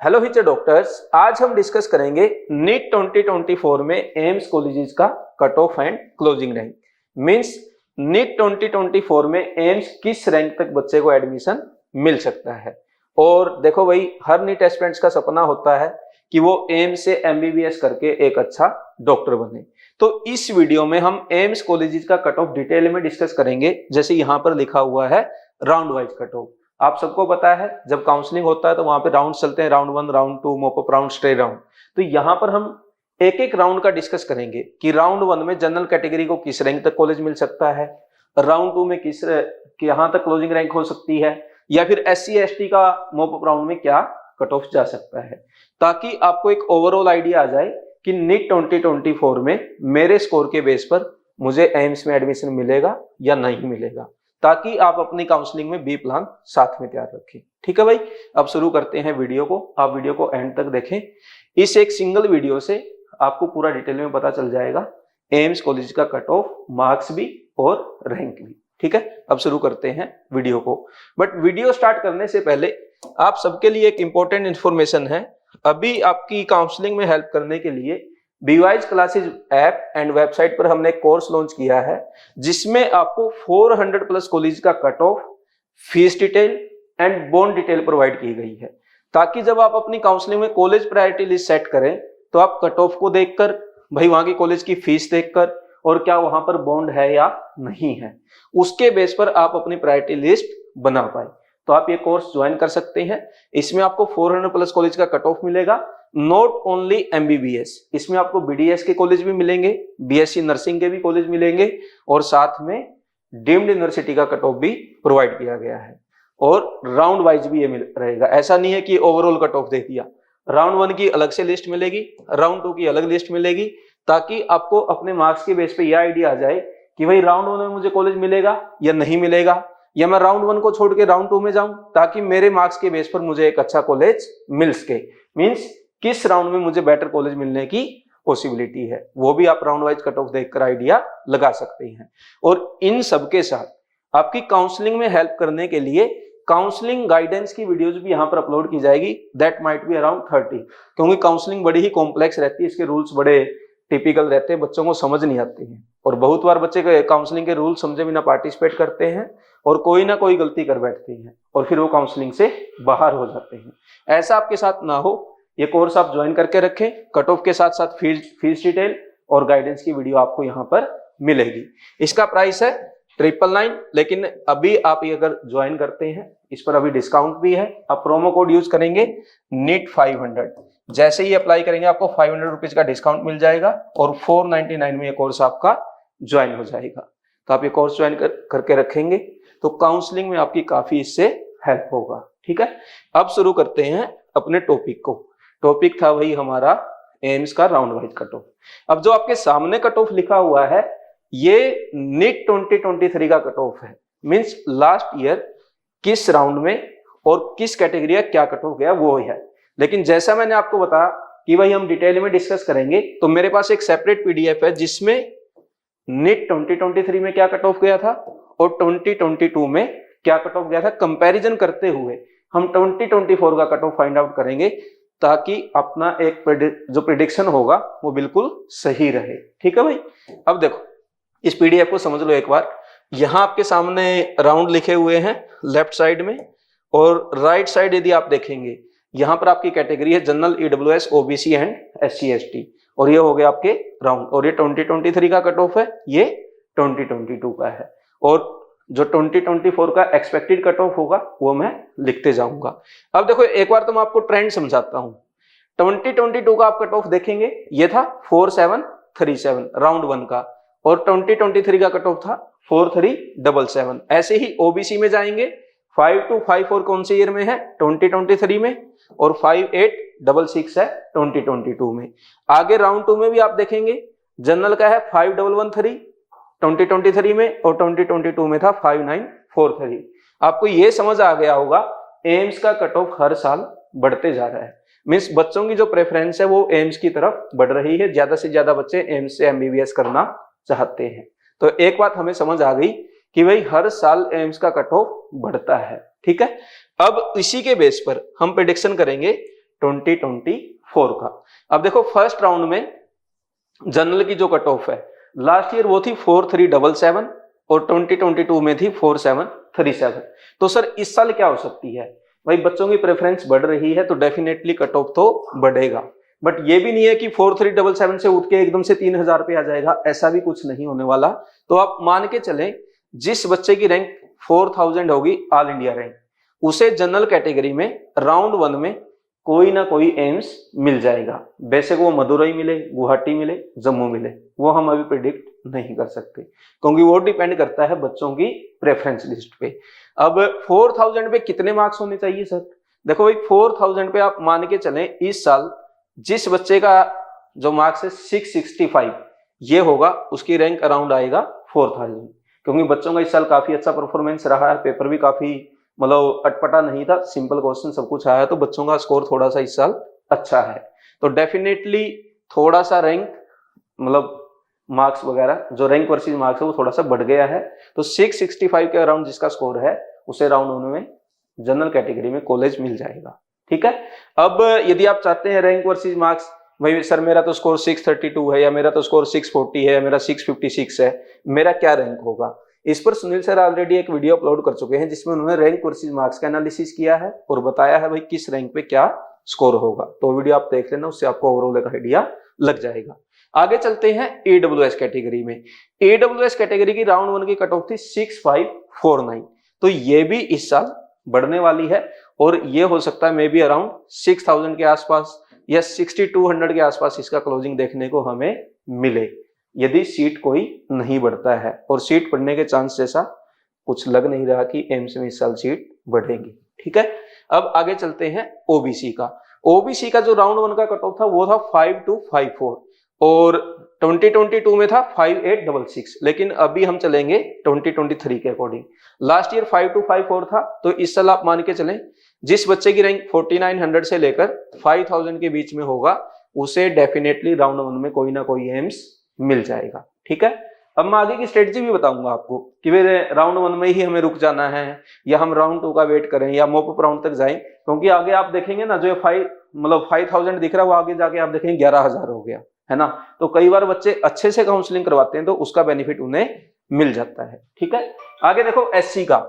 Hello हिचे doctors, आज हम डिस्कस करेंगे नीट 2024 में एम्स कॉलेजेस का cut off and closing rank. Means NEET 2024 में एम्स किस रैंक तक बच्चे को एडमिशन मिल सकता है। और देखो भाई, हर नीट एस्पिरेंट्स का सपना होता है कि वो एम्स से एमबीबीएस करके एक अच्छा डॉक्टर बने। तो इस वीडियो में हम एम्स कॉलेजेस का कट ऑफ डिटेल में डिस्कस करेंगे। जैसे यहाँ पर लिखा हुआ है राउंड वाइज कट ऑफ। आप सबको पता है जब काउंसलिंग होता है तो वहां पे राउंड चलते हैं, round 1, round 2, mop up round, stay round. तो यहाँ पर हम एक एक राउंड का डिस्कस करेंगे कि राउंड 1 में जनरल कैटेगरी को किस रैंक तक कॉलेज मिल सकता है, राउंड 2 में किस यहाँ तक क्लोजिंग रैंक हो सकती है, या फिर SC ST का मॉपअप राउंड में क्या कट ऑफ जा सकता है, ताकि आपको एक ओवरऑल आइडिया आ जाए कि नीट 2024 में मेरे स्कोर के बेस पर मुझे एम्स में एडमिशन मिलेगा या नहीं मिलेगा, ताकि आप अपनी काउंसलिंग में बी प्लान साथ में तैयार रखें। ठीक है भाई, अब शुरू करते हैं वीडियो को। आप वीडियो को एंड तक देखें। इस एक सिंगल वीडियो से आपको पूरा डिटेल में पता चल जाएगा एम्स कॉलेज का कट ऑफ, मार्क्स भी और रैंक भी। ठीक है, अब शुरू करते हैं वीडियो को। बट वीडियो स्टार्ट करने से पहले आप सबके लिए एक इंपॉर्टेंट इंफॉर्मेशन है। अभी आपकी काउंसलिंग में हेल्प करने के लिए बीवाइज क्लासेज ऐप एंड वेबसाइट पर हमने एक कोर्स लॉन्च किया है, जिसमें आपको 400 प्लस कॉलेज का cut of, fees detail and bond detail provide की गई है, ताकि जब आप अपनी काउंसलिंग में कॉलेज प्रायोरिटी लिस्ट सेट करें तो आप कट ऑफ को देखकर, भाई वहां की कॉलेज की फीस देखकर और क्या वहां पर बॉन्ड है या नहीं है, उसके बेस पर आप अपनी प्रायोरिटी लिस्ट बना पाए। तो आप ये कोर्स ज्वाइन कर सकते हैं। इसमें आपको 400 प्लस कॉलेज का कट ऑफ मिलेगा। नॉट ओनली एमबीबीएस, इसमें आपको बीडीएस के कॉलेज भी मिलेंगे, बीएससी नर्सिंग के भी कॉलेज मिलेंगे, और साथ में डीम्ड यूनिवर्सिटी का कट ऑफ भी प्रोवाइड किया गया है। और राउंड वाइज भी ये मिल रहेगा। ऐसा नहीं है कि ओवरऑल कट ऑफ दे दिया। राउंड 1 की अलग से लिस्ट मिलेगी, राउंड 2 की अलग लिस्ट मिलेगी, ताकि आपको अपने मार्क्स के बेस पे यह आइडिया आ जाए कि भाई राउंड 1 में मुझे कॉलेज मिलेगा या नहीं मिलेगा, या मैं राउंड 1 को छोड़ के राउंड 2 में जाऊं, ताकि मेरे मार्क्स के बेस पर मुझे एक अच्छा कॉलेज मिल सके। मींस किस राउंड में मुझे बेटर कॉलेज मिलने की पॉसिबिलिटी है, वो भी आप राउंड वाइज कट ऑफ देखकर आइडिया लगा सकते हैं। और इन सब के साथ आपकी काउंसलिंग में हेल्प करने के लिए काउंसलिंग गाइडेंस की वीडियोस भी यहाँ पर अपलोड की जाएगी। दैट माइट बी अराउंड 30, क्योंकि काउंसलिंग बड़ी ही कॉम्प्लेक्स रहती है, इसके रूल्स बड़े टिपिकल रहते हैं, बच्चों को समझ नहीं आते हैं, और बहुत बार बच्चे काउंसलिंग के रूल समझे बिना पार्टिसिपेट करते हैं और कोई ना कोई गलती कर बैठते हैं और फिर वो काउंसलिंग से बाहर हो जाते हैं। ऐसा आपके साथ ना हो, ये कोर्स आप ज्वाइन करके रखें। कट ऑफ के साथ साथ फीस डिटेल और गाइडेंस की वीडियो आपको यहाँ पर मिलेगी। इसका प्राइस है 999, लेकिन अभी आप ये अगर ज्वाइन करते हैं, इस पर अभी डिस्काउंट भी है। आप प्रोमो कोड यूज करेंगे नीट 500, जैसे ही अप्लाई करेंगे आपको 500 रुपीज का डिस्काउंट मिल जाएगा और 499 में ये कोर्स आपका ज्वाइन हो जाएगा। तो आप ये कोर्स ज्वाइन करके रखेंगे तो काउंसलिंग में आपकी काफी इससे हेल्प होगा। ठीक है, अब शुरू करते हैं अपने टॉपिक को। टॉपिक था वही हमारा एम्स का राउंड वाइज कट ऑफ। अब जो आपके सामने कट ऑफ लिखा हुआ है, ये नीट 2023 का कट ऑफ है। मींस लास्ट ईयर किस राउंड में और किस कैटेगरी का क्या कट ऑफ गया वो है। लेकिन जैसा मैंने आपको बताया कि भाई हम डिटेल में डिस्कस करेंगे, तो मेरे पास एक सेपरेट पीडीएफ है जिसमें नीट 2023 में क्या कट ऑफ गया था और 2022 में क्या कट ऑफ गया था, कंपैरिजन करते हुए हम 2024 का कट ऑफ फाइंड आउट करेंगे, ताकि अपना एक जो प्रिडिक्शन होगा वो बिल्कुल सही रहे। ठीक है भाई, अब देखो इस पीडीएफ को समझ लो एक बार। यहाँ आपके सामने राउंड लिखे हुए हैं लेफ्ट साइड में, और राइट साइड यदि आप देखेंगे यहाँ पर आपकी कैटेगरी है general, EWS, OBC and SC ST, और ये हो गया आपके राउंड। और ये 2023 का कट ऑफ है, ये 2022 का है, और जो 2024 का एक्सपेक्टेड कट ऑफ होगा वो मैं लिखते जाऊंगा। अब देखो एक बार तो मैं आपको ट्रेंड समझाता हूं। 2022 का आप कट ऑफ देखेंगे, ये था 4737 राउंड 1 का, और 2023 का कट ऑफ था 4377। ऐसे ही ओबीसी में जाएंगे, 5254 कौन से ईयर में है, 2023 में, और 5866 है 2022 में। आगे राउंड 2 में भी आप देखेंगे, जनरल का है 5113 2023 में, और 2022 में था 5943। आपको ये समझ आ गया होगा एम्स का कट ऑफ हर साल बढ़ते जा रहा है। मींस बच्चों की जो प्रेफरेंस है वो एम्स की तरफ बढ़ रही है, ज्यादा से ज्यादा बच्चे एम्स से एमबीबीएस करना चाहते हैं। तो एक बात हमें समझ आ गई कि भाई हर साल एम्स का कट ऑफ बढ़ता है। ठीक है, अब इसी के बेस पर हम प्रेडिक्शन करेंगे 2024 का। अब देखो फर्स्ट राउंड में जनरल की जो कट ऑफ है लास्ट ईयर वो थी 4377 और 2022 में थी 4737। तो सर इस साल क्या हो सकती है? भाई बच्चों की प्रेफरेंस बढ़ रही है तो डेफिनेटली कट ऑफ तो बढ़ेगा, बट ये भी नहीं है कि 4377 से उठ के एकदम से 3000 पे आ जाएगा, ऐसा भी कुछ नहीं होने वाला। तो आप मान के चलें जिस बच्चे की रैंक 4000 होगी ऑल इंडिया रैंक, उसे जनरल कैटेगरी में राउंड 1 में कोई ना कोई एम्स मिल जाएगा। बेशक वो मदुरई मिले, गुवाहाटी मिले, जम्मू मिले, वो हम अभी प्रिडिक्ट नहीं कर सकते क्योंकि वो डिपेंड करता है बच्चों की प्रेफरेंस लिस्ट पे। अब 4000 पे कितने मार्क्स होने चाहिए सर? देखो भाई 4000 पे आप मान के चलें इस साल जिस बच्चे का जो मार्क्स है 665 ये होगा, उसकी रैंक अराउंड आएगा 4000, क्योंकि बच्चों का इस साल काफी अच्छा परफॉर्मेंस रहा है, पेपर भी काफी मतलब अटपटा नहीं था, सिंपल क्वेश्चन सब कुछ आया, तो बच्चों का स्कोर थोड़ा सा इस साल अच्छा है। तो डेफिनेटली थोड़ा सा रैंक मतलब मार्क्स वगैरह जो रैंक वर्सेस मार्क्स है वो थोड़ा सा बढ़ गया है। तो 665 के अराउंड जिसका स्कोर है उसे राउंड 1 में जनरल कैटेगरी में कॉलेज मिल जाएगा। ठीक है। अब यदि आप चाहते हैं रैंक वर्सेस मार्क्स, भाई सर मेरा तो स्कोर 632 है या मेरा तो स्कोर 640 है या मेरा 656 है, मेरा क्या रैंक होगा? इस पर सुनील सर ऑलरेडी एक वीडियो अपलोड कर चुके हैं जिसमें उन्होंने रैंक वर्सेस मार्क्स का एनालिसिस किया है और बताया है भाई किस रैंक पे क्या स्कोर होगा। तो वीडियो आप देख लेना, उससे आपको ओवरऑल एक आइडिया लग जाएगा। आगे चलते हैं AWS कैटेगरी में। AWS कैटेगरी की राउंड 1 की कट ऑफ थी 6549, तो ये भी इस साल बढ़ने वाली है और ये हो सकता है मे बी अराउंड 6000 के आसपास या 6200 के आसपास इसका क्लोजिंग देखने को हमें मिले यदि सीट कोई नहीं बढ़ता है, और सीट बढ़ने के चांस जैसा कुछ लग नहीं रहा कि एम्स में इस साल सीट बढ़ेगी। ठीक है। अब आगे चलते हैं ओबीसी का। ओबीसी का जो राउंड 1 का कट ऑफ था वो था 5254 और 2022 में था 5866, लेकिन अभी हम चलेंगे 2023 के अकॉर्डिंग। लास्ट ईयर 5254 था, तो इस साल आप मान के चलें जिस बच्चे की रैंक 4900 से लेकर 5000 के बीच में होगा उसे डेफिनेटली राउंड 1 में कोई ना कोई एम्स मिल जाएगा। ठीक है। अब मैं आगे की स्ट्रेटजी भी बताऊंगा आपको कि मेरे राउंड 1 में ही हमें रुक जाना है या हम राउंड 2 का वेट करें या मॉप अप राउंड तक जाएं, क्योंकि आगे आप देखेंगे ना जो 5000 दिख रहा है वो आगे जाके आप देखेंगे 11000 हो गया है ना। तो कई बार बच्चे अच्छे से काउंसलिंग करवाते हैं तो उसका बेनिफिट उन्हें मिल जाता है। ठीक है। आगे देखो एससी का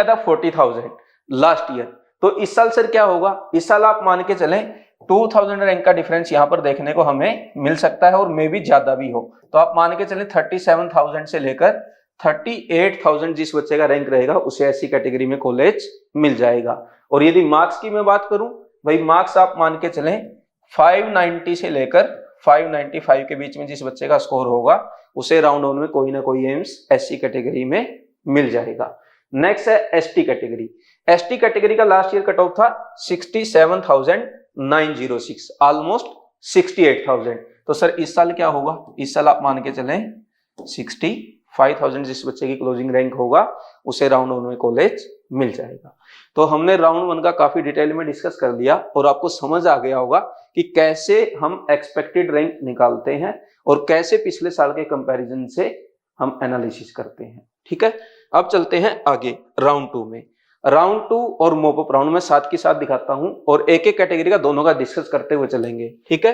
था 40,000 लास्ट ईयर, तो इस साल सर क्या होगा? इस साल आप मान के चलें 2000 रैंक का डिफरेंस यहां पर देखने को हमें मिल सकता है और मे भी ज्यादा भी हो, तो आप मान के चलें 37,000 से लेकर 38,000 जिस बच्चे का रैंक रहेगा उसे एससी कैटेगरी में कॉलेज मिल जाएगा। और यदि मार्क्स की मैं बात करूं, भाई मार्क्स आप मान के चलें 590 से लेकर 595 के बीच में जिस बच्चे का स्कोर होगा उसे राउंड 1 में कोई ना कोई एम्स एससी कैटेगरी में मिल जाएगा। नेक्स्ट है एसटी कैटेगरी। एसटी कैटेगरी का लास्ट ईयर कट ऑफ था 67,906, ऑलमोस्ट 68,000। तो सर इस साल क्या होगा? इस साल आप मान के चलें 65,000 जिस बच्चे की क्लोजिंग रैंक होगा उसे राउंड 1 में कॉलेज मिल जाएगा। तो हमने राउंड 1 का काफी डिटेल में डिस्कस कर लिया और आपको समझ आ गया होगा कि कैसे हम एक्सपेक्टेड रैंक निकालते हैं और कैसे पिछले साल के कंपैरिजन से हम एनालिसिस करते हैं। ठीक है। अब चलते हैं आगे राउंड 2 में। राउंड 2 और मॉप अप राउंड में साथ के साथ दिखाता हूं और एक एक कैटेगरी का दोनों का डिस्कस करते हुए चलेंगे। ठीक है।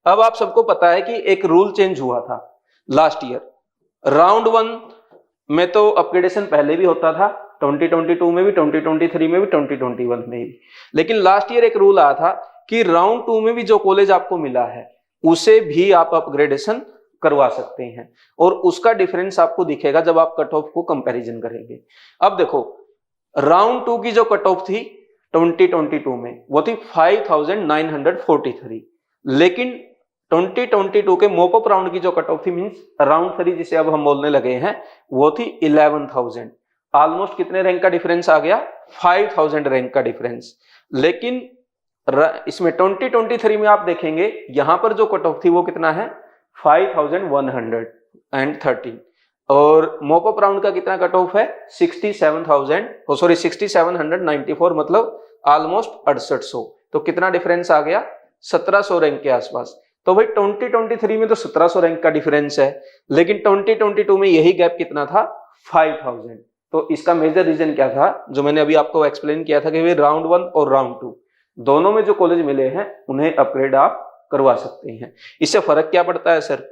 अब आप सबको पता है कि एक रूल चेंज हुआ था लास्ट ईयर। राउंड 1 में तो अपग्रेडेशन पहले भी होता था, 2022 में भी, 2023 में भी, 2021 में भी, लेकिन लास्ट ईयर एक रूल आया था कि राउंड 2 में भी जो कॉलेज आपको मिला है उसे भी आप अपग्रेडेशन करवा सकते हैं और उसका डिफरेंस आपको दिखेगा जब आप कट ऑफ को कंपैरिजन करेंगे। अब देखो राउंड 2 की जो कट ऑफ थी 2022 में वो थी 5,943, लेकिन 2022 के मॉप अप राउंड की जो कट ऑफ थी मींस राउंड 3 जिसे अब हम बोलने लगे हैं वो थी 11,000। ऑलमोस्ट कितने रैंक का डिफरेंस आ गया? 5,000 रैंक का डिफरेंस। लेकिन इसमें 2023 में आप देखेंगे यहां पर जो कट ऑफ थी वो कितना है? 5,113 और मॉप अप राउंड का कितना कट ऑफ है? 6794, मतलब ऑलमोस्ट 6800। तो कितना डिफरेंस आ गया? 1700 रैंक के आसपास। तो भाई 2023 में तो 1700 रैंक का डिफरेंस है, लेकिन 2022 में यही गैप कितना था? 5000। तो इसका मेजर रीजन क्या था जो मैंने अभी आपको एक्सप्लेन किया था कि भाई राउंड 1 और राउंड 2 दोनों में जो कॉलेज मिले हैं उन्हें अपग्रेड आप करवा सकते हैं। इससे फर्क क्या पड़ता है सर?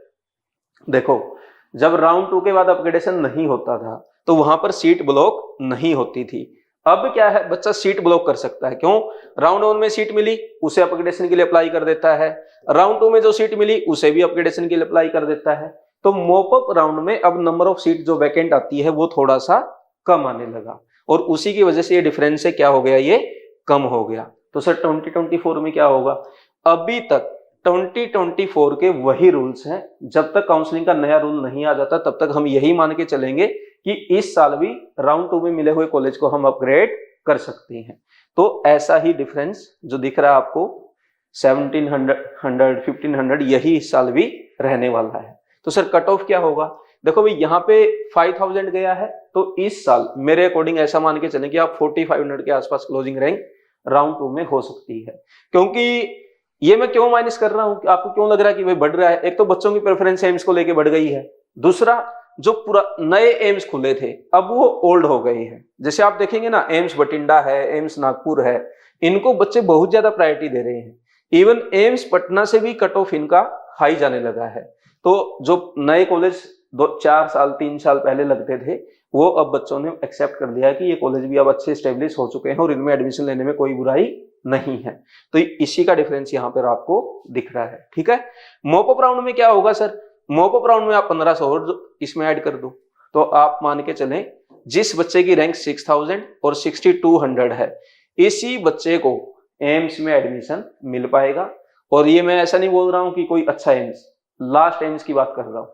देखो, जब राउंड 2 के बाद अपग्रेडेशन नहीं होता था तो वहां पर सीट ब्लॉक नहीं होती थी। अब क्या है, बच्चा सीट ब्लॉक कर सकता है। क्यों? राउंड 1 में सीट मिली, उसे अपग्रेडेशन के लिए अप्लाई कर देता है। राउंड 2 में जो सीट मिली उसे भी अपग्रेडेशन के लिए अप्लाई कर देता है। तो मॉपअप राउंड में अब नंबर ऑफ सीट जो वैकेंट आती है वो थोड़ा सा कम आने लगा, और उसी की वजह से ये डिफरेंस से क्या हो गया, ये कम हो गया। तो सर 2024 में क्या होगा? अभी तक 2024 के वही रूल्स हैं। जब तक काउंसलिंग का नया रूल नहीं आ जाता तब तक हम यही मान के चलेंगे कि इस साल भी राउंड 2 में मिले हुए कॉलेज को हम अपग्रेड कर सकते हैं। तो ऐसा ही डिफरेंस जो दिख रहा है आपको 1700 1500 यही इस साल भी रहने वाला है। तो सर कट ऑफ क्या होगा? देखो भाई, यहाँ पे 5000 गया है, तो इस साल मेरे अकॉर्डिंग ऐसा मान के चलें कि आप 4500 के आसपास क्लोजिंग रैंक राउंड 2 में हो सकती है। क्योंकि ये मैं क्यों माइनस कर रहा हूं, आपको क्यों लग रहा है कि भाई बढ़ रहा है? एक तो बच्चों की प्रेफरेंस एम्स को लेके बढ़ गई है, दूसरा जो पूरा नए एम्स खुले थे अब वो ओल्ड हो गए हैं। जैसे आप देखेंगे ना, एम्स बठिंडा है, एम्स नागपुर है, इनको बच्चे बहुत ज्यादा प्रायोरिटी दे रहे हैं। इवन एम्स पटना से भी कट ऑफ इनका हाई जाने लगा है। तो जो नए कॉलेज 4 साल 3 साल पहले लगते थे वो अब बच्चों ने एक्सेप्ट कर लिया है कि ये कॉलेज भी अब अच्छे स्टेब्लिश हो चुके हैं और इनमें एडमिशन लेने में कोई बुराई नहीं है। तो इसी का डिफरेंस यहाँ पर आपको दिख रहा है। ठीक है, मॉपअप राउंड में क्या होगा सर? मॉपअप राउंड में आप 1500 और इसमें ऐड कर दो, तो आप मान के चलें जिस बच्चे की रैंक 6000 और 6200 है, इसी बच्चे को एम्स में एडमिशन मिल पाएगा। और ये मैं ऐसा नहीं बोल रहा हूं कि कोई अच्छा एम्स, लास्ट एम्स की बात कर रहा हूं,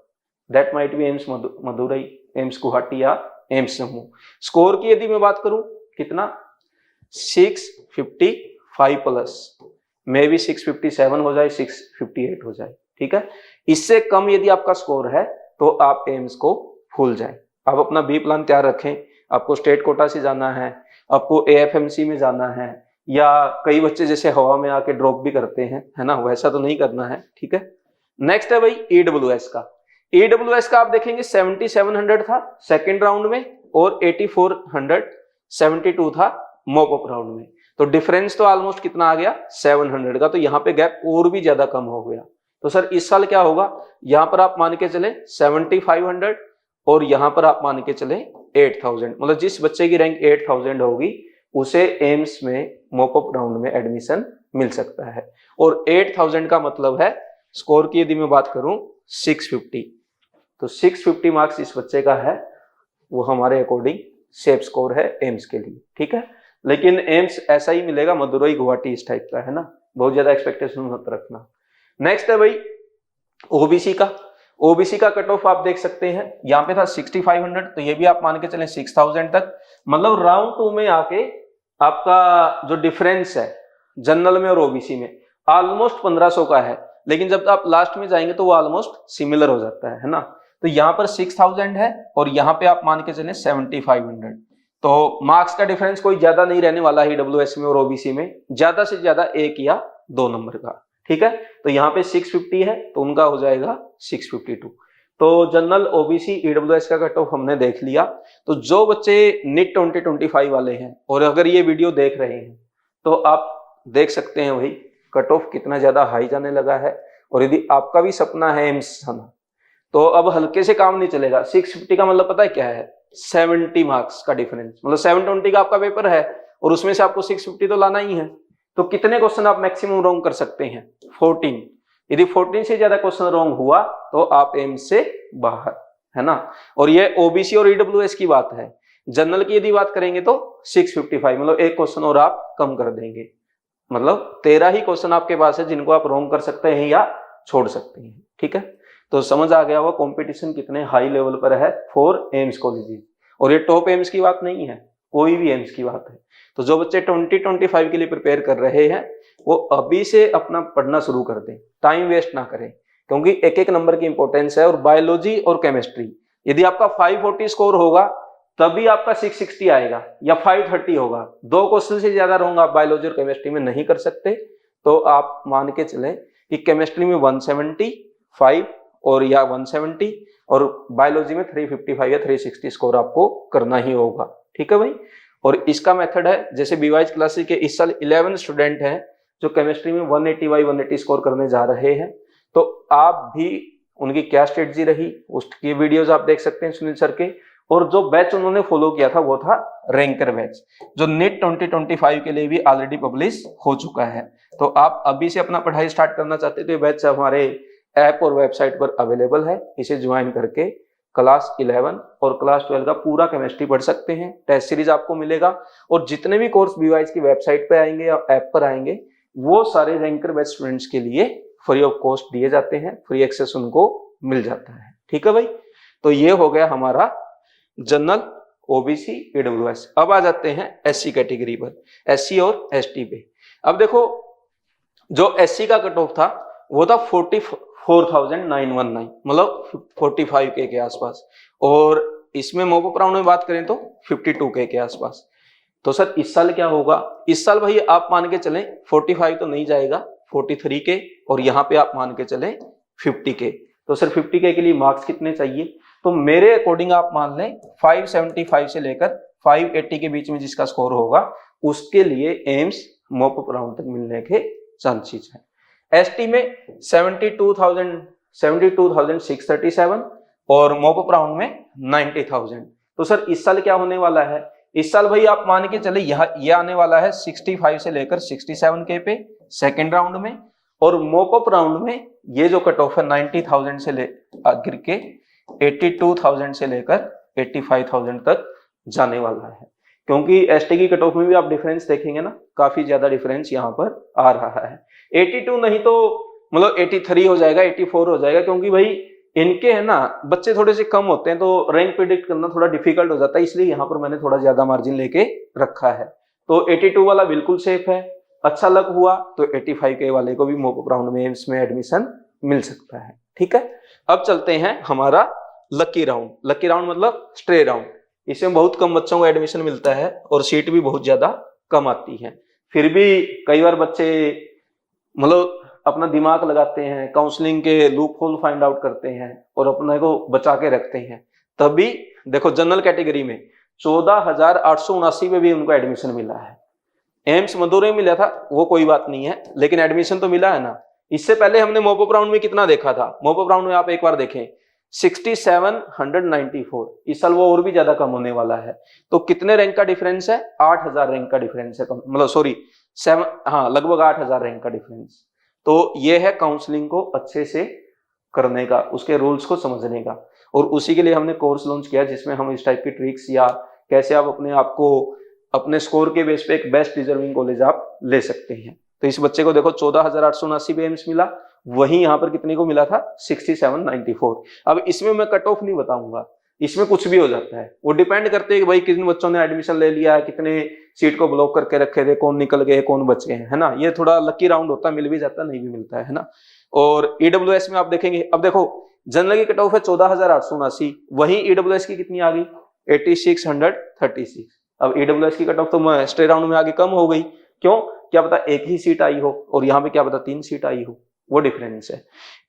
that might be AIIMS Madurai, AIIMS Guwahati या एम्स जम्मू। स्कोर की यदि मैं बात करूं, कितना? 655 प्लस, मे भी 657 हो जाए, 658 हो जाए। ठीक है, इससे कम यदि आपका स्कोर है तो आप एम्स को भूल जाएं। आप अपना बी प्लान तैयार रखें। आपको स्टेट कोटा से जाना है, आपको एएफएमसी में जाना है, या कई बच्चे जैसे हवा में आके ड्रॉप भी करते हैं, है ना, वैसा तो नहीं करना है। ठीक है, नेक्स्ट है भाई ईडब्ल्यूएस का। ईडब्ल्यूएस का आप देखेंगे 7700 था सेकेंड राउंड में और 8472 था मॉपअप राउंड में। तो डिफरेंस तो ऑलमोस्ट कितना आ गया? 700 का। तो यहाँ पे गैप और भी ज्यादा कम हो गया। तो सर इस साल क्या होगा? यहाँ पर आप मान के चले 7500 और यहाँ पर आप मान के चले 8000। मतलब जिस बच्चे की रैंक 8000 होगी उसे एम्स में मॉपअप राउंड में एडमिशन मिल सकता है। और 8000 का मतलब है, स्कोर की यदि मैं बात करूं 650, तो 650 मार्क्स इस बच्चे का है, वो हमारे अकॉर्डिंग सेफ स्कोर है एम्स के लिए। ठीक है, लेकिन एम्स ऐसा ही मिलेगा, मदुरई गुवाहाटी इस टाइप का है ना, बहुत ज्यादा एक्सपेक्टेशन मत रखना। नेक्स्ट है भाई ओबीसी का। ओबीसी का कट ऑफ आप देख सकते हैं, यहाँ पे था 6500, तो ये भी आप मान के चलें 6000 तक। मतलब राउंड 2 में आके आपका जो डिफरेंस है जनरल में और ओबीसी में ऑलमोस्ट 1500 का है, लेकिन जब आप लास्ट में जाएंगे तो वो ऑलमोस्ट सिमिलर हो जाता है ना। तो यहाँ पर 6000 है और यहाँ पे आप मान के चलें 7500। तो मार्क्स का डिफरेंस कोई ज्यादा नहीं रहने वाला है ईडब्ल्यूएस में और ओबीसी में, ज्यादा से ज्यादा 1 या 2 नंबर का। ठीक है, तो यहाँ पे 650 है तो उनका हो जाएगा 652। तो जनरल ओबीसी ईडब्ल्यूएस का कट ऑफ हमने देख लिया। तो जो बच्चे नीट 2025 वाले हैं और अगर ये वीडियो देख रहे हैं तो आप देख सकते हैं भाई कट ऑफ कितना ज्यादा हाई जाने लगा है। और यदि आपका भी सपना है एम्स जाना तो अब हल्के से काम नहीं चलेगा। 650 का मतलब पता है क्या है? 70 मार्क्स का डिफरेंस। मतलब 720 का आपका पेपर है और उसमें से आपको 650 तो लाना ही है। तो कितने क्वेश्चन आप मैक्सिमम रॉन्ग कर सकते हैं? 14। यदि 14 से ज्यादा क्वेश्चन रॉन्ग हुआ तो आप एम्स से बाहर, है ना। और ये ओबीसी और ईडब्ल्यूएस की बात है। जनरल की यदि बात करेंगे तो 655, मतलब एक क्वेश्चन और आप कम कर देंगे। मतलब 13 ही क्वेश्चन आपके पास है जिनको आप रॉन्ग कर सकते हैं या छोड़ सकते हैं। ठीक है, तो समझ आ गया हुआ कंपटीशन कितने हाई लेवल पर है फॉर एम्स कॉलेजेस। और ये टॉप एम्स की बात नहीं है, कोई भी एम्स की बात है। तो जो बच्चे 2025 के लिए प्रिपेयर कर रहे हैं वो अभी से अपना पढ़ना शुरू कर दें, टाइम वेस्ट ना करें, क्योंकि एक एक नंबर की इंपॉर्टेंस है। और बायोलॉजी और केमिस्ट्री यदि आपका 540 स्कोर होगा तभी आपका 660 आएगा या 530 होगा। 2 क्वेश्चन से ज्यादा रॉन्ग आप बायोलॉजी और केमिस्ट्री में नहीं कर सकते। तो आप मान के चलें कि केमिस्ट्री में 175 और या 170 और बायोलॉजी में 355 या 360 स्कोर आपको करना ही होगा। ठीक है भाई, और इसका मेथड है, जैसे बीवाइज क्लासेस के इस साल 11 स्टूडेंट हैं जो केमिस्ट्री में 180 बाई 180 स्कोर करने जा रहे हैं, तो आप भी उनकी क्या स्ट्रेटजी रही उसकी वीडियोस आप देख सकते हैं सुनील सर के। और जो बैच उन्होंने फॉलो किया था वो था रैंकर बैच, जो नीट 2025 के लिए भी ऑलरेडी पब्लिश हो चुका है। तो आप अभी से अपना पढ़ाई स्टार्ट करना चाहते हैं तो ये बैच हमारे ऐप और वेबसाइट पर अवेलेबल है, इसे ज्वाइन करके क्लास 11 और क्लास 12 का पूरा केमिस्ट्री पढ़ सकते हैं। टेस्ट सीरीज आपको मिलेगा और जितने भी कोर्स बीवाइज की वेबसाइट पे आएंगे या ऐप पर आएंगे वो सारे रैंकर बैच स्टूडेंट्स के लिए फ्री ऑफ कॉस्ट दिए जाते हैं, फ्री एक्सेस उनको मिल जाता है। ठीक है भाई, तो ये हो गया हमारा जनरल, ओबीसी, ईडब्ल्यूएस। अब आ जाते हैं एससी कैटेगरी पर, एससी और एसटी पे। अब देखो जो एससी का कट ऑफ था वो था 44,919, मतलब 45K के आसपास, और इसमें मॉपअप राउंड में बात करें तो 52K के आसपास। तो सर इस साल क्या होगा? इस साल भाई आप मान के चलें 45 तो नहीं जाएगा, 43K, और यहाँ पे आप मान के चलें 50K। तो सर 50K के लिए मार्क्स कितने चाहिए? तो मेरे अकॉर्डिंग आप मान लें 575 से लेकर 580 के बीच में जिसका स्कोर होगा उसके लिए एम्स मॉपअप राउंड तक मिलने के चांसेस हैं। एसटी में 72,637 और मॉपअप राउंड में 90,000। तो सर इस साल क्या होने वाला है? इस साल भाई आप मान के चले ये आने वाला है 65 से लेकर 67K पे सेकेंड राउंड में, और मॉपअप राउंड में ये जो कट ऑफ है 90,000 से गिर के 82,000 से लेकर 85,000 तक जाने वाला है। क्योंकि एसटी की कट ऑफ में भी आप डिफरेंस देखेंगे ना, काफी ज्यादा डिफरेंस यहाँ पर आ रहा है। 82 नहीं तो मतलब 83 हो जाएगा, 84 हो जाएगा, क्योंकि भाई इनके है ना बच्चे थोड़े से कम होते हैं तो रैंक प्रिडिक्ट करना थोड़ा डिफिकल्ट हो जाता है, इसलिए यहाँ पर मैंने थोड़ा ज्यादा मार्जिन लेके रखा है। तो 82 वाला बिल्कुल सेफ है। अच्छा लक हुआ तो 85K वाले को भी मॉपअप राउंड में एम्स में एडमिशन मिल सकता है। ठीक है, अब चलते हैं हमारा लकी राउंड। लकी राउंड मतलब स्ट्रे राउंड। इसमें बहुत कम बच्चों को एडमिशन मिलता है और सीट भी बहुत ज्यादा कम आती है। फिर भी कई बार बच्चे मतलब अपना दिमाग लगाते हैं, काउंसलिंग के लूप होल फाइंड आउट करते हैं और अपने को बचा के रखते हैं। तभी देखो जनरल कैटेगरी में 14,879 में भी उनको एडमिशन मिला है। एम्स मदुरै में मिला था वो कोई बात नहीं है, लेकिन एडमिशन तो मिला है ना। इससे पहले हमने मॉपअप राउंड में कितना देखा था? मॉपअप राउंड में आप एक बार देखें 6794। इस साल वो और भी ज्यादा कम होने वाला है। तो कितने रैंक का डिफरेंस है? 8,000 रैंक का डिफरेंस है, मतलब सॉरी लगभग 8,000 रैंक का डिफरेंस। तो ये है काउंसलिंग को अच्छे से करने का, उसके रूल्स को समझने का, और उसी के लिए हमने कोर्स लॉन्च किया जिसमें हम इस टाइप की ट्रिक्स या कैसे आप अपने आप को अपने स्कोर के बेस पे एक बेस्ट डिजर्विंग कॉलेज आप ले सकते हैं। तो इस बच्चे को देखो 14,879 पे एम्स मिला, वहीं यहाँ पर कितने को मिला था? 6794। अब इसमें मैं कट ऑफ नहीं बताऊंगा, इसमें कुछ भी हो जाता है, वो डिपेंड करते हैं कि भाई कितने बच्चों ने एडमिशन ले लिया है, कितने सीट को ब्लॉक करके रखे थे, कौन निकल गए, कौन बच गए, है ना। ये थोड़ा लकी राउंड होता है, मिल भी जाता है, नहीं भी मिलता है ना। और ईडब्ल्यूएस में आप देखेंगे, अब देखो जनरल की कट ऑफ है 14,879, वहीं ईडब्ल्यूएस की कितनी आ गई? 8636। अब ईडब्ल्यूएस की कट ऑफ तो स्ट्रे राउंड में आगे कम हो गई। क्यों? क्या पता एक ही सीट आई हो और यहाँ पे क्या पता 3 सीट आई हो, वो डिफरेंस है।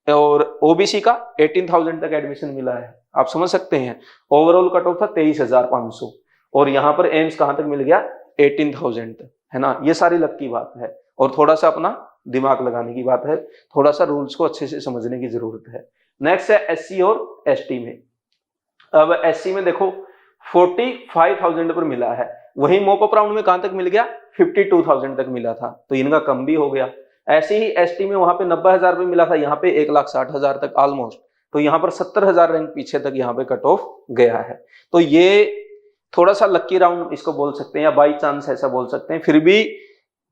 और ओबीसी का 18,000 तक एडमिशन मिला है, आप समझ सकते हैं। ओवरऑल कट ऑफ था 23,500 और यहाँ पर एम्स कहां तक मिल गया? 18,000 तक, है ना। ये सारी लक की बात है और थोड़ा सा अपना दिमाग लगाने की बात है, थोड़ा सा रूल्स को अच्छे से समझने की जरूरत है। नेक्स्ट है एससी और एसटी में। अब एससी में देखो 45,000 पर मिला है, वहीं मॉपअप राउंड में कहां तक मिल गया? 52,000 तक मिला था, तो इनका कम भी हो गया। ऐसे ही एसटी में वहां पे 90,000 पे मिला था, यहाँ पे 1,60,000 तक ऑलमोस्ट, तो यहाँ पर 70,000 रैंक पीछे तक यहाँ पे कट ऑफ गया है। तो ये थोड़ा सा लकी राउंड इसको बोल सकते हैं या बाई चांस ऐसा बोल सकते हैं। फिर भी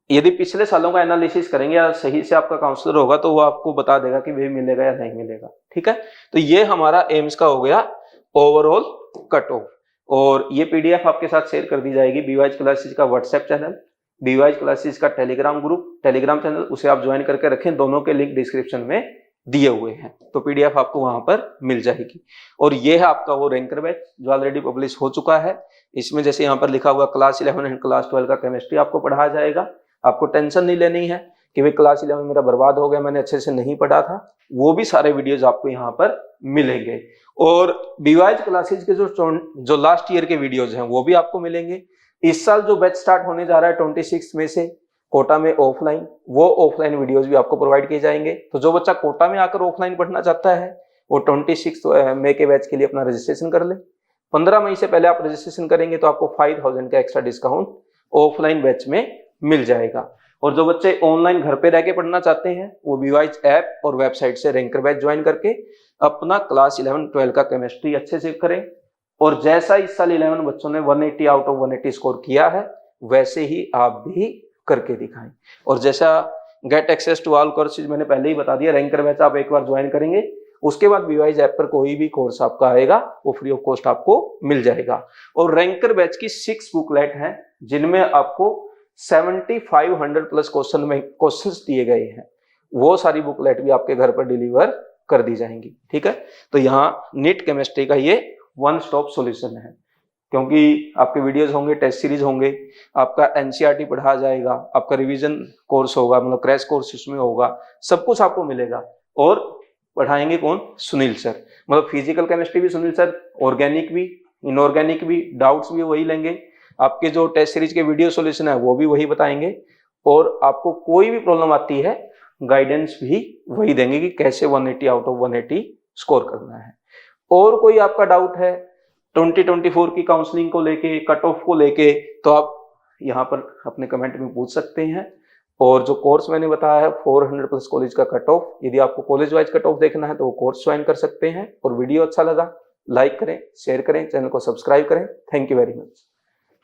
यदि पिछले सालों का एनालिसिस करेंगे या सही से आपका काउंसलर होगा तो वो आपको बता देगा कि वे मिलेगा या नहीं मिलेगा। ठीक है, तो ये हमारा एम्स का हो गया ओवरऑल कट ऑफ, और ये पीडीएफ आपके साथ शेयर कर दी जाएगी। बीवाइज क्लासेस का व्हाट्सएप चैनल, बीवाइज क्लासेस का टेलीग्राम ग्रुप, टेलीग्राम चैनल, उसे आप ज्वाइन करके रखें, दोनों के लिंक डिस्क्रिप्शन में दिए हुए हैं, तो पीडीएफ आपको वहां पर मिल जाएगी। और ये है आपका वो रैंकर बैच जो ऑलरेडी पब्लिश हो चुका है। इसमें जैसे यहाँ पर लिखा हुआ क्लास 11 एंड क्लास 12 का केमिस्ट्री आपको पढ़ाया जाएगा। आपको टेंशन नहीं लेनी है कि भाई क्लास 11 मेरा बर्बाद हो गया, मैंने अच्छे से नहीं पढ़ा था, वो भी सारे वीडियोज आपको यहाँ पर मिलेंगे। और बीवाइज क्लासेज के जो लास्ट ईयर के वीडियोज हैं वो भी आपको मिलेंगे। इस साल जो बैच स्टार्ट होने जा रहा है 26 मई से कोटा में ऑफलाइन, वो ऑफलाइन वीडियोस भी आपको प्रोवाइड किए जाएंगे। तो जो बच्चा कोटा में आकर ऑफलाइन पढ़ना चाहता है वो 26 मई के बैच के लिए अपना रजिस्ट्रेशन कर ले। 15 मई से पहले आप रजिस्ट्रेशन करेंगे तो आपको 5000 का एक्स्ट्रा डिस्काउंट ऑफलाइन बैच में मिल जाएगा। और जो बच्चे ऑनलाइन घर पे रह के पढ़ना चाहते हैं वो बीवाइज ऐप और वेबसाइट से रैंकर बैच ज्वाइन करके अपना क्लास 11-12 का केमिस्ट्री अच्छे से करें। और जैसा इस साल 11 बच्चों ने 180 आउट ऑफ 180 स्कोर किया है वैसे ही आप भी करके दिखाएं। और जैसा get access to all courses मैंने पहले ही बता दिया, रैंकर बैच आप एक बार ज्वाइन करेंगे उसके बाद बीवाइज ऐप पर कोई भी कोर्स आपका आएगा वो फ्री ऑफ कॉस्ट आपको मिल जाएगा। और रैंकर बैच की 6 बुकलेट हैं जिनमें आपको 7500 प्लस क्वेश्चंस दिए गए हैं, वो सारी बुकलेट भी आपके घर पर डिलीवर कर दी जाएंगी। ठीक है, तो यहाँ नीट केमिस्ट्री का ये वन स्टॉप सॉल्यूशन है, क्योंकि आपके वीडियोस होंगे, टेस्ट सीरीज होंगे, आपका एनसीईआरटी पढ़ाया जाएगा, आपका रिवीजन कोर्स होगा, मतलब क्रैश कोर्स उसमें होगा, सब कुछ आपको मिलेगा। और पढ़ाएंगे कौन? सुनील सर। मतलब फिजिकल केमिस्ट्री भी सुनील सर, ऑर्गेनिक भी, इनऑर्गेनिक भी, डाउट्स भी वही लेंगे, आपके जो टेस्ट सीरीज के वीडियो सॉल्यूशन है वो भी वही बताएंगे, और आपको कोई भी प्रॉब्लम आती है गाइडेंस भी वही देंगे कि कैसे 180 आउट ऑफ 180 स्कोर करना है। और कोई आपका डाउट है 2024 की काउंसलिंग को लेके, कट ऑफ को लेके, तो आप यहाँ पर अपने कमेंट में पूछ सकते हैं। और जो कोर्स मैंने बताया है 400 प्लस कॉलेज का कट ऑफ, यदि आपको कॉलेज वाइज कट ऑफ देखना है तो वो कोर्स ज्वाइन कर सकते हैं। और वीडियो अच्छा लगा लाइक करें, शेयर करें, चैनल को सब्सक्राइब करें। Thank you very much.